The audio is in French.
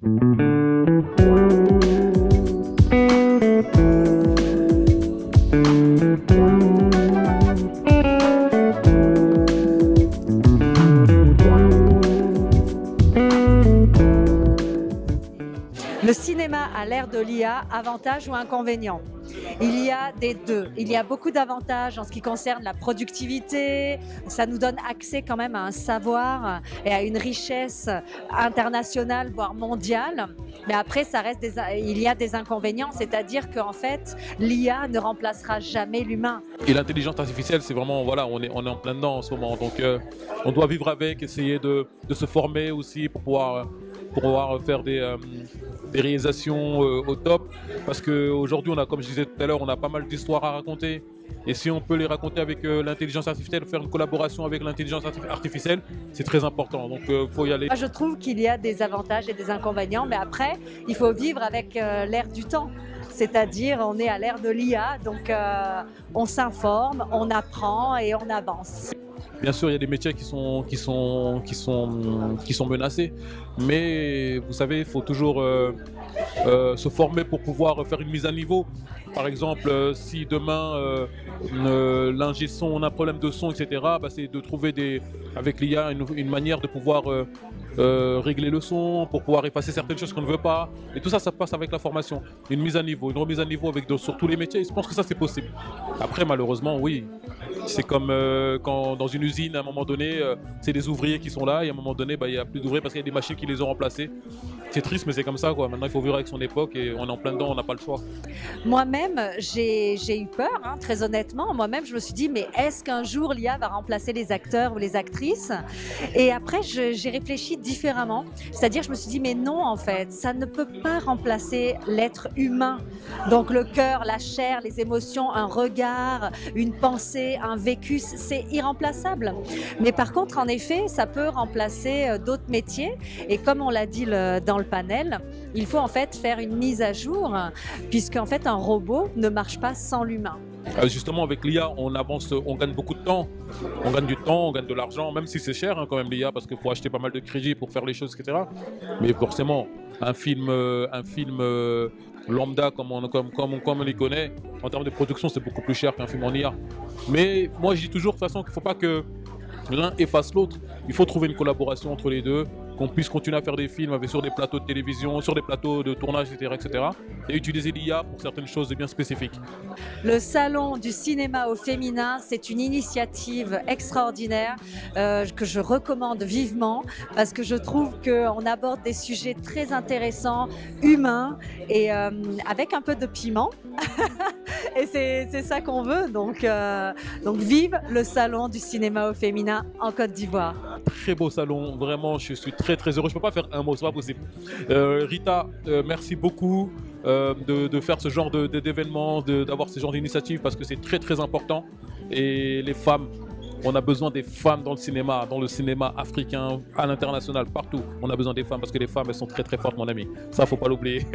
Le cinéma à l'ère de l'IA, avantage ou inconvénient? Il y a des deux. Il y a beaucoup d'avantages en ce qui concerne la productivité. Ça nous donne accès quand même à un savoir et à une richesse internationale, voire mondiale. Mais après, il y a des inconvénients, c'est-à-dire qu'en fait, l'IA ne remplacera jamais l'humain. Et l'intelligence artificielle, c'est vraiment, voilà, on est en plein dedans en ce moment. Donc, on doit vivre avec, essayer de se former aussi pour pouvoir faire des réalisations au top. Parce qu'aujourd'hui, comme je disais tout à l'heure, on a pas mal d'histoires à raconter. Et si on peut les raconter avec l'intelligence artificielle, faire une collaboration avec l'intelligence artificielle, c'est très important. Donc, il faut y aller. Je trouve qu'il y a des avantages et des inconvénients, mais après, il faut vivre avec l'ère du temps. C'est-à-dire, on est à l'ère de l'IA, donc on s'informe, on apprend et on avance. Bien sûr, il y a des métiers qui sont menacés, mais vous savez, il faut toujours se former pour pouvoir faire une mise à niveau. Par exemple, si demain l'ingé son, on a un problème de son, etc., bah, c'est de trouver avec l'IA une manière de pouvoir régler le son, pour pouvoir effacer certaines choses qu'on ne veut pas. Et tout ça, ça passe avec la formation. Une mise à niveau, une remise à niveau sur tous les métiers. Je pense que ça, c'est possible. Après, malheureusement, oui. C'est comme quand dans une usine, à un moment donné, c'est des ouvriers qui sont là, et à un moment donné, bah, il n'y a plus d'ouvriers parce qu'il y a des machines qui les ont remplacés. C'est triste, mais c'est comme ça, quoi. Maintenant, il faut vivre avec son époque et on est en plein dedans, on n'a pas le choix. Moi-même, j'ai eu peur, hein, très honnêtement. Moi-même, je me suis dit, mais est-ce qu'un jour l'IA va remplacer les acteurs ou les actrices? Et après, j'ai réfléchi différemment. C'est-à-dire, je me suis dit, mais non, en fait, ça ne peut pas remplacer l'être humain. Donc, le cœur, la chair, les émotions, un regard, une pensée, un vécu, c'est irremplaçable. Mais par contre, en effet, ça peut remplacer d'autres métiers. Et comme on l'a dit dans le panel, il faut en fait faire une mise à jour, puisqu'en fait, un robot ne marche pas sans l'humain. Justement, avec l'IA, on avance, on gagne beaucoup de temps. On gagne du temps, on gagne de l'argent, même si c'est cher hein, quand même l'IA, parce qu'il faut acheter pas mal de crédits pour faire les choses, etc. Mais forcément, un film lambda, comme on les connaît, en termes de production, c'est beaucoup plus cher qu'un film en IA. Mais moi, je dis toujours de toute façon qu'il ne faut pas que l'un efface l'autre. Il faut trouver une collaboration entre les deux, qu'on puisse continuer à faire des films sur des plateaux de télévision, sur des plateaux de tournage, etc. Et utiliser l'IA pour certaines choses bien spécifiques. Le Salon du cinéma au féminin, c'est une initiative extraordinaire que je recommande vivement parce que je trouve qu'on aborde des sujets très intéressants, humains et avec un peu de piment. Et c'est ça qu'on veut, donc vive le Salon du cinéma au féminin en Côte d'Ivoire. Très beau salon, vraiment, je suis très heureux. Je ne peux pas faire un mot, c'est pas possible. Rita, merci beaucoup de faire ce genre d'événements, d'avoir ce genre d'initiatives parce que c'est très important. Et les femmes, on a besoin des femmes dans le cinéma africain, à l'international, partout. On a besoin des femmes parce que les femmes, elles sont très fortes, mon ami. Ça, faut pas l'oublier.